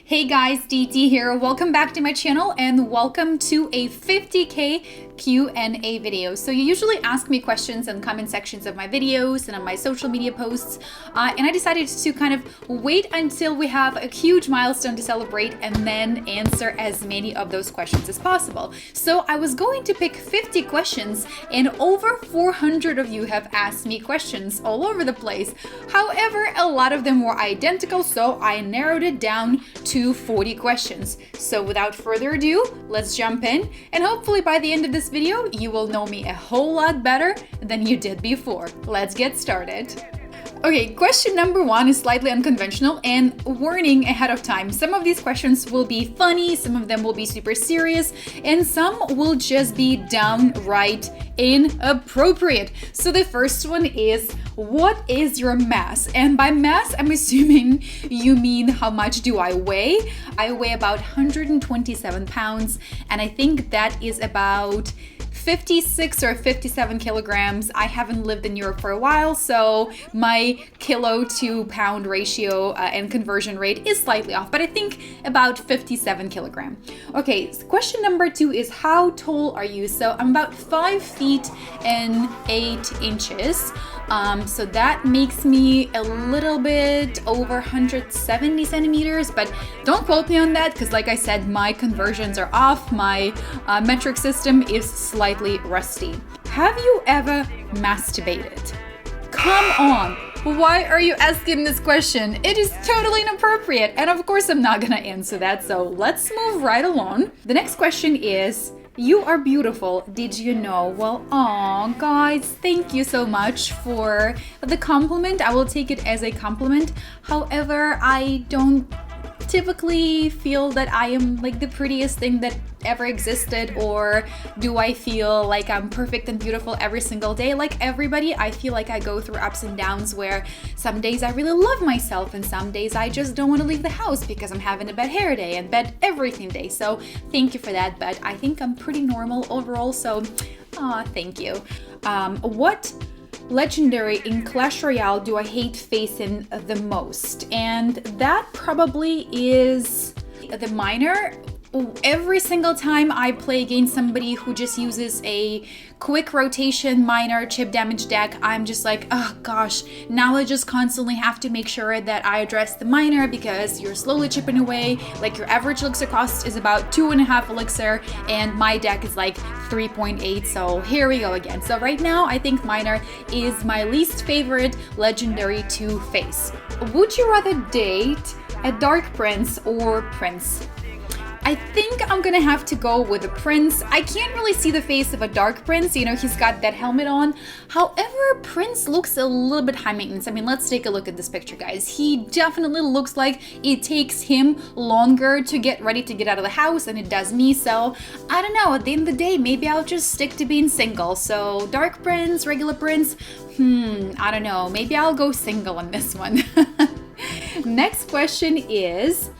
Hey guys, DT here. Welcome back to my channel and welcome to a 50k Q&A video. So you usually ask me questions in comment sections of my videos and on my social media posts, and I decided to kind of wait until we have a huge milestone to celebrate and then answer as many of those questions as possible. So I was going to pick 50 questions and over 400 of you have asked me questions all over the place. However, a lot of them were identical, so I narrowed it down to 40 questions. So without further ado, let's jump in, and hopefully by the end of this video, you will know me a whole lot better than you did before. Let's get started. Okay, question number one is slightly unconventional, and warning ahead of time. Some of these questions will be funny, some of them will be super serious, and some will just be downright inappropriate. So the first one is, what is your mass? And by mass, I'm assuming you mean how much do I weigh? I weigh about 127 pounds, and I think that is about 56 or 57 kilograms. I haven't lived in Europe for a while, so my kilo to pound ratio and conversion rate is slightly off, but I think about 57 kilogram. Okay, so question number two is, how tall are you? So I'm about 5 feet and 8 inches. So that makes me a little bit over 170 centimeters, but don't quote me on that because, like I said, my conversions are off. My metric system is slightly rusty. Have you ever masturbated? Come on. Why are you asking this question? It is totally inappropriate. And of course, I'm not gonna answer that. So let's move right along. The next question is, you are beautiful. Did you know? Well, aw, guys, thank you so much for the compliment. I will take it as a compliment. However, I don't typically feel that I am like the prettiest thing that ever existed, or do I feel like I'm perfect and beautiful every single day? Like everybody, I feel like I go through ups and downs where some days I really love myself and some days I just don't want to leave the house because I'm having a bad hair day and bad everything day. So thank you for that, but I think I'm pretty normal overall, so thank you. What legendary in Clash Royale do I hate facing the most? And that probably is the miner. Every single time I play against somebody who just uses a quick rotation miner chip damage deck, I'm just like, oh gosh, now I just constantly have to make sure that I address the miner because you're slowly chipping away. Like your average elixir cost is about 2.5 elixir and my deck is like 3.8, so here we go again. So right now I think miner is my least favorite legendary to face. Would you rather date a dark prince or prince? I think I'm gonna have to go with a prince. I can't really see the face of a dark prince, you know, he's got that helmet on. However, prince looks a little bit high maintenance. I mean, let's take a look at this picture, guys. He definitely looks like it takes him longer to get ready to get out of the house than it does me. So I don't know, at the end of the day, maybe I'll just stick to being single. So dark prince, regular prince, I don't know, maybe I'll go single on this one. Next question is,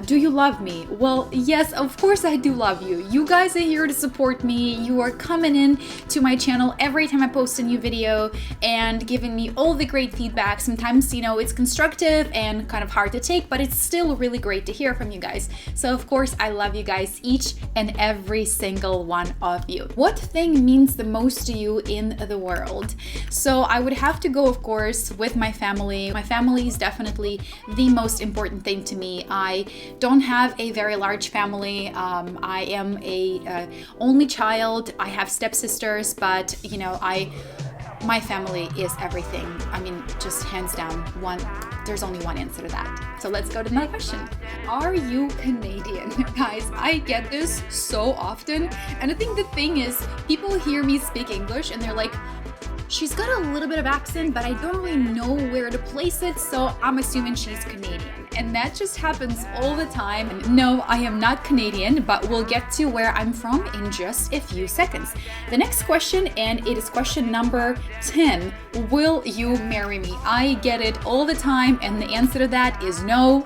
do you love me? Well, yes, of course I do love you. You guys are here to support me. You are coming in to my channel every time I post a new video and giving me all the great feedback. Sometimes, you know, it's constructive and kind of hard to take, but it's still really great to hear from you guys. So of course, I love you guys, each and every single one of you. What thing means the most to you in the world? So I would have to go, of course, with my family. My family is definitely the most important thing to me. I don't have a very large family. I am a only child. I have stepsisters, but you know, my family is everything. I mean, just hands down, there's only one answer to that. So let's go to another question. Are you Canadian? Guys, I get this so often, and I think the thing is, people hear me speak English and they're like, she's got a little bit of accent, but I don't really know where to place it, so I'm assuming she's Canadian. And that just happens all the time. And no, I am not Canadian, but we'll get to where I'm from in just a few seconds. The next question, and it is question number 10. Will you marry me? I get it all the time, and the answer to that is no.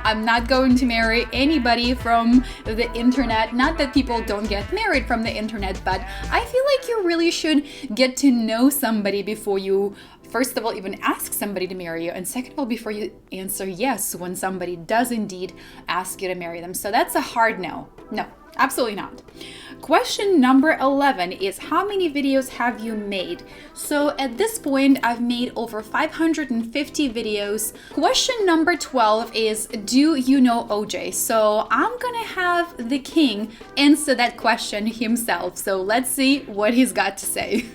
I'm not going to marry anybody from the internet. Not that people don't get married from the internet, but I feel like you really should get to know somebody before you first of all, even ask somebody to marry you, and second of all, before you answer yes when somebody does indeed ask you to marry them. So that's a hard no. No, absolutely not. Question number 11 is, how many videos have you made? So at this point, I've made over 550 videos. Question number 12 is, do you know OJ? So I'm gonna have the king answer that question himself. So let's see what he's got to say.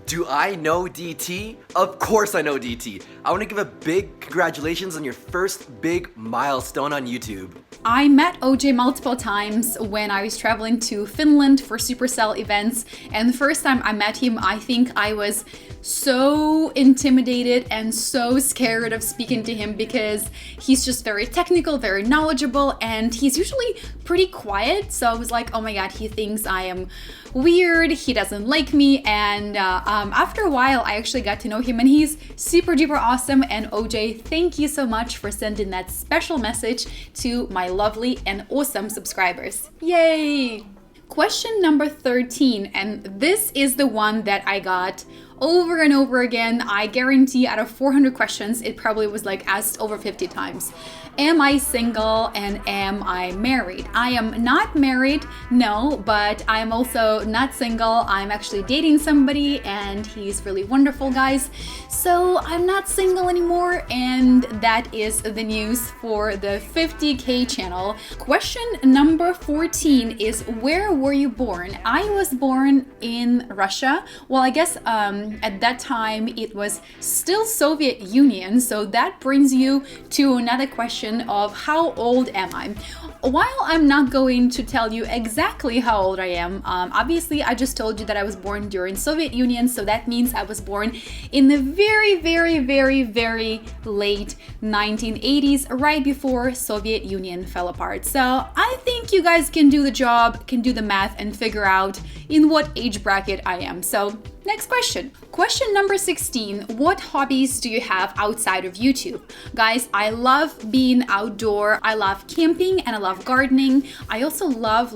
Do I know DT? Of course I know DT. I want to give a big congratulations on your first big milestone on YouTube. I met OJ multiple times when I was traveling to Finland for Supercell events, and the first time I met him, I think I was so intimidated and so scared of speaking to him because he's just very technical, very knowledgeable, and he's usually pretty quiet. So I was like, oh my god, he thinks I am weird, he doesn't like me. And after a while, I actually got to know him, and he's super duper awesome. And OJ, thank you so much for sending that special message to my lovely and awesome subscribers. Yay! Question number 13, and this is the one that I got over and over again. I guarantee out of 400 questions, it probably was like asked over 50 times. Am I single and am I married? I am not married, no, but I am also not single. I'm actually dating somebody and he's really wonderful, guys. So I'm not single anymore, and that is the news for the 50k channel. Question number 14 is, where were you born? I was born in Russia. Well, I guess at that time it was still Soviet Union, so that brings you to another question of how old am I? While I'm not going to tell you exactly how old I am, obviously I just told you that I was born during Soviet Union, so that means I was born in the very late 1980s, right before Soviet Union fell apart. So I think you guys can do the job, can do the math, and figure out in what age bracket I am. So next question. Question number 16. What hobbies do you have outside of YouTube? Guys, I love being outdoor. I love camping and I love gardening. I also love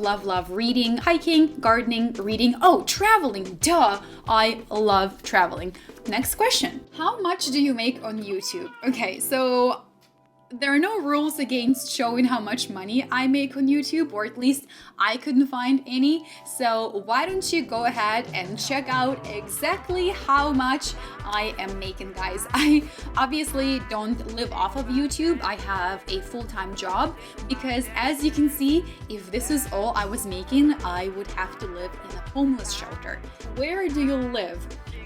reading, hiking, gardening, reading. Oh, traveling, duh. I love traveling. Next question. How much do you make on YouTube? Okay, so there are no rules against showing how much money I make on YouTube, or at least I couldn't find any. So why don't you go ahead and check out exactly how much I am making, guys. I obviously don't live off of YouTube. I have a full-time job because, as you can see, if this is all I was making, I would have to live in a homeless shelter. Where do you live?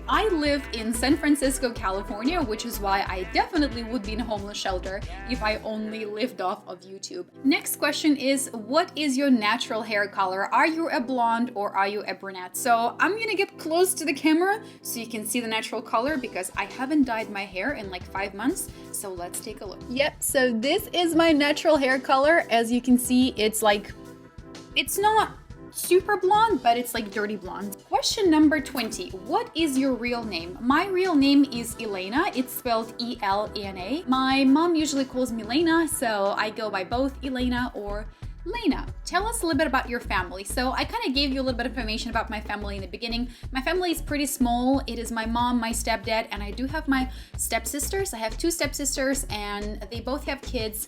I live in San Francisco, California, which is why I definitely would be in a homeless shelter if I only lived off of YouTube. Next question is, what is your natural hair color? Are you a blonde or are you a brunette? So I'm gonna get close to the camera so you can see the natural color because I haven't dyed my hair in like 5 months. So let's take a look. Yep, so this is my natural hair color. As you can see, it's like, it's not super blonde, but it's like dirty blonde. Question number 20. What is your real name? My real name is Elena. It's spelled E-L-E-N-A. My mom usually calls me Lena, so I go by both Elena or Lena. Tell us a little bit about your family. So I kind of gave you a little bit of information about my family in the beginning. My family is pretty small. It is my mom, my stepdad, and I do have my stepsisters. I have 2 stepsisters and they both have kids.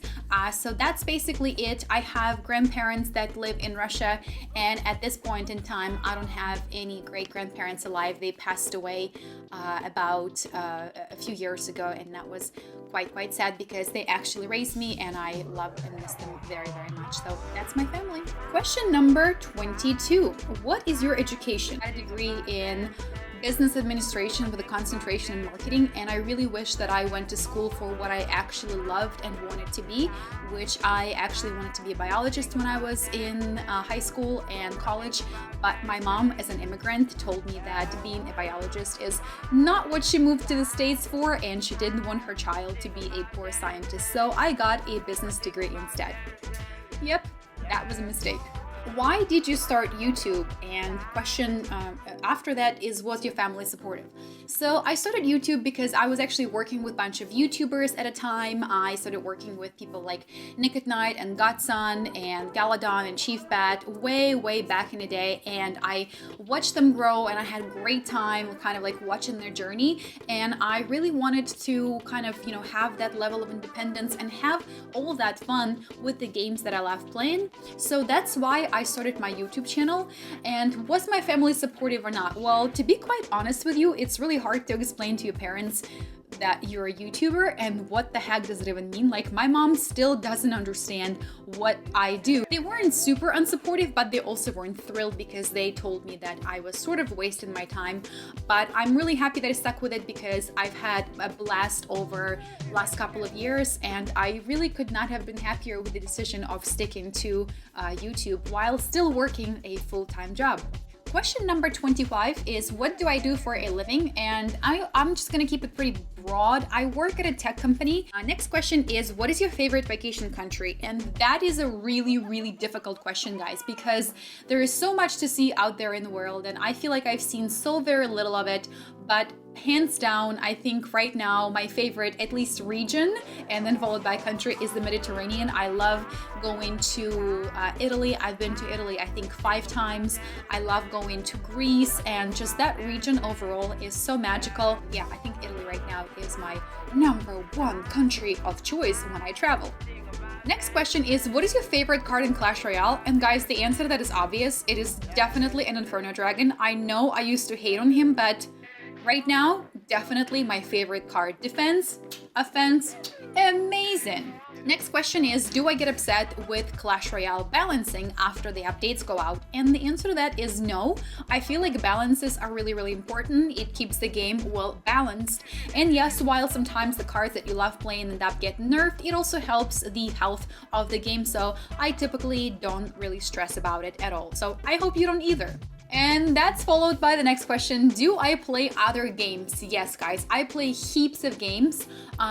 So that's basically it. I have grandparents that live in Russia, and at this point in time, I don't have any great-grandparents alive. They passed away about a few years ago, and that was quite sad because they actually raised me and I love and miss them very much. So that's my family. Question number 22. What is your education? I had a degree in business administration with a concentration in marketing, and I really wish that I went to school for what I actually loved and wanted to be, which I actually wanted to be a biologist when I was in high school and college, but my mom, as an immigrant, told me that being a biologist is not what she moved to the States for, and she didn't want her child to be a poor scientist, so I got a business degree instead. Yep, that was a mistake. Why did you start YouTube? And question after that is, was your family supportive? So I started YouTube because I was actually working with a bunch of YouTubers at a time. I started working with people like Nick at Night and Godson and Galadon and Chief Bat way back in the day, and I watched them grow and I had a great time kind of like watching their journey, and I really wanted to kind of, you know, have that level of independence and have all of that fun with the games that I love playing. So that's why I started my YouTube channel. And was my family supportive or not? Well, to be quite honest with you, it's really hard to explain to your parents that you're a YouTuber and what the heck does it even mean. Like, my mom still doesn't understand what I do. They weren't super unsupportive, but they also weren't thrilled because they told me that I was sort of wasting my time. But I'm really happy that I stuck with it because I've had a blast over the last couple of years, and I really could not have been happier with the decision of sticking to YouTube while still working a full-time job. Question number 25 is, what do I do for a living? And I'm just gonna keep it pretty broad. I work at a tech company. Next question is, what is your favorite vacation country? And that is a really difficult question, guys, because there is so much to see out there in the world, and I feel like I've seen so very little of it. But hands down, I think right now my favorite, at least region, and then followed by country, is the Mediterranean. I love going to Italy. I've been to Italy, I think 5 times. I love going to Greece, and just that region overall is so magical. Yeah, I think Italy right now is my #1 country of choice when I travel. Next question is, what is your favorite card in Clash Royale? And guys, the answer to that is obvious. It is definitely an Inferno Dragon. I know I used to hate on him, but right now, definitely my favorite card. Defense, offense, amazing. Next question is, do I get upset with Clash Royale balancing after the updates go out? And the answer to that is no. I feel like balances are really important. It keeps the game well balanced. And yes, while sometimes the cards that you love playing end up getting nerfed, it also helps the health of the game. So I typically don't really stress about it at all. So I hope you don't either. And that's followed by the next question, do I play other games? Yes, guys, I play heaps of games.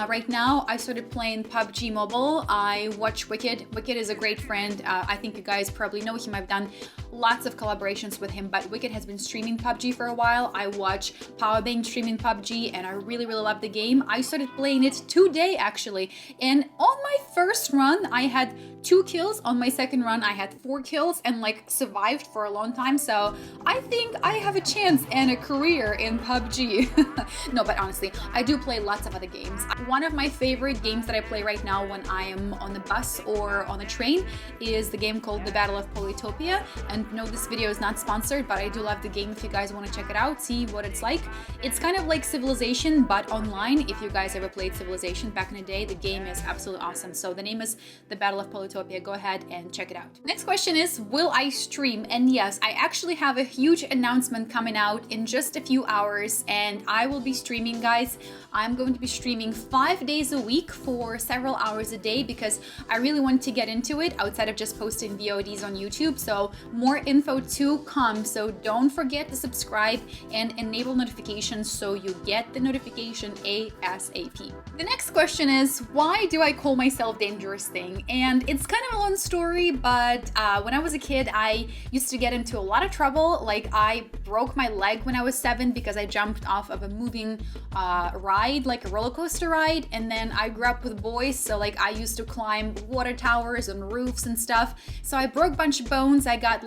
Right now, I started playing PUBG Mobile. I watch Wicked. Wicked is a great friend. I think you guys probably know him. I've done lots of collaborations with him, but Wicked has been streaming PUBG for a while. I watch Powerbang streaming PUBG, and I really love the game. I started playing it today, actually. And on my first run, I had 2 kills. On my second run, I had 4 kills and like survived for a long time. So I think I have a chance and a career in PUBG. No, but honestly, I do play lots of other games. One of my favorite games that I play right now when I am on the bus or on the train is the game called The Battle of Polytopia. And no, this video is not sponsored, but I do love the game if you guys want to check it out, see what it's like. It's kind of like Civilization, but online. If you guys ever played Civilization back in the day, the game is absolutely awesome. So the name is The Battle of Polytopia. Go ahead and check it out. Next question is, will I stream? And yes, I actually have a huge announcement coming out in just a few hours, and I will be streaming, guys. I'm going to be streaming 5 days a week for several hours a day because I really want to get into it outside of just posting VODs on YouTube. So more info to come. So don't forget to subscribe and enable notifications so you get the notification ASAP. The next question is, why do I call myself Dangerous Thing? And it's kind of a long story, but when I was a kid, I used to get into a lot of trouble. Like, I broke my leg when I was 7 because I jumped off of a moving ride, like a roller coaster ride. And then I grew up with boys, so like I used to climb water towers and roofs and stuff. So I broke a bunch of bones. I got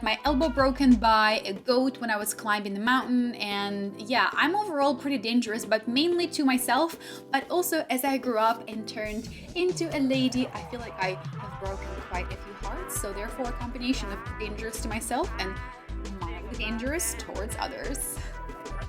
my elbow broken by a goat when I was climbing the mountain. And yeah, I'm overall pretty dangerous, but mainly to myself. But also as I grew up and turned into a lady, I feel like I have broken quite a few hearts. So therefore, a combination of dangerous to myself and mildly dangerous towards others.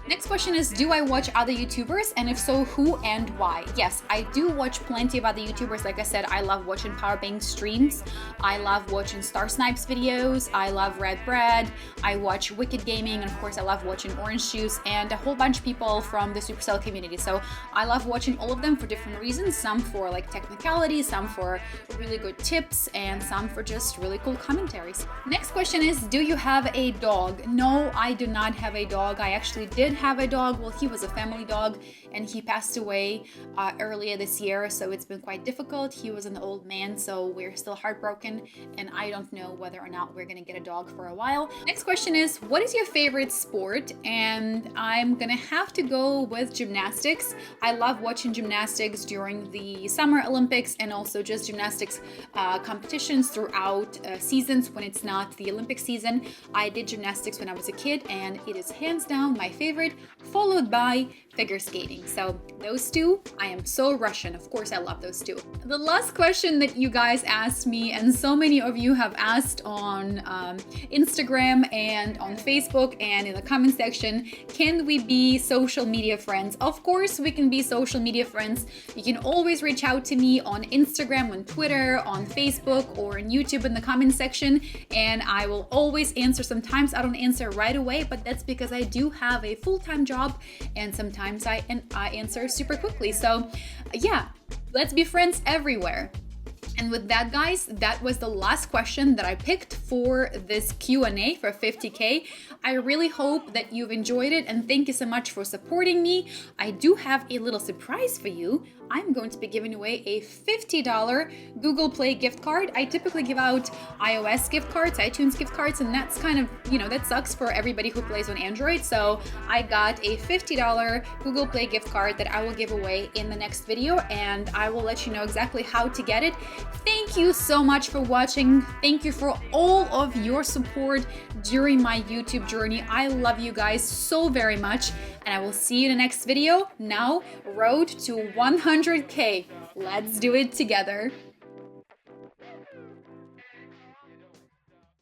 Next question is, do I watch other YouTubers? And if so, who and why? Yes, I do watch plenty of other YouTubers. Like I said, I love watching Powerbang streams. I love watching Star Snipes videos. I love Red Bread. I watch Wicked Gaming. And of course, I love watching Orange Juice and a whole bunch of people from the Supercell community. So I love watching all of them for different reasons. Some for like technicality, some for really good tips, and some for just really cool commentaries. Next question is, do you have a dog? No, I do not have a dog. I actually did did have a dog. Well, he was a family dog and he passed away earlier this year, so it's been quite difficult. He was an old man, so we're still heartbroken, and I don't know whether or not we're gonna get a dog for a while. Next question is, what is your favorite sport? And I'm gonna have to go with gymnastics. I love watching gymnastics during the Summer Olympics and also just gymnastics competitions throughout seasons when it's not the Olympic season. I did gymnastics when I was a kid, and it is hands down my favorite, followed by figure skating. So those two, I am so Russian. Of course, I love those two. The last question that you guys asked me, and so many of you have asked on Instagram and on Facebook and in the comment section, can we be social media friends? Of course, we can be social media friends. You can always reach out to me on Instagram, on Twitter, on Facebook, or on YouTube in the comment section, and I will always answer. Sometimes I don't answer right away, but that's because I do have a full-time job, and sometimes I answer super quickly. So yeah, let's be friends everywhere. And with that, guys, that was the last question that I picked for this Q&A for 50k. I really hope that you've enjoyed it, and thank you so much for supporting me. I do have a little surprise for you. I'm going to be giving away a $50 Google Play gift card. I typically give out iOS gift cards, iTunes gift cards, and that's kind of, that sucks for everybody who plays on Android. So I got a $50 Google Play gift card that I will give away in the next video, and I will let you know exactly how to get it. Thank you so much for watching. Thank you for all of your support during my YouTube journey. I love you guys so very much, and I will see you in the next video. Now, road to 100k. Let's do it together.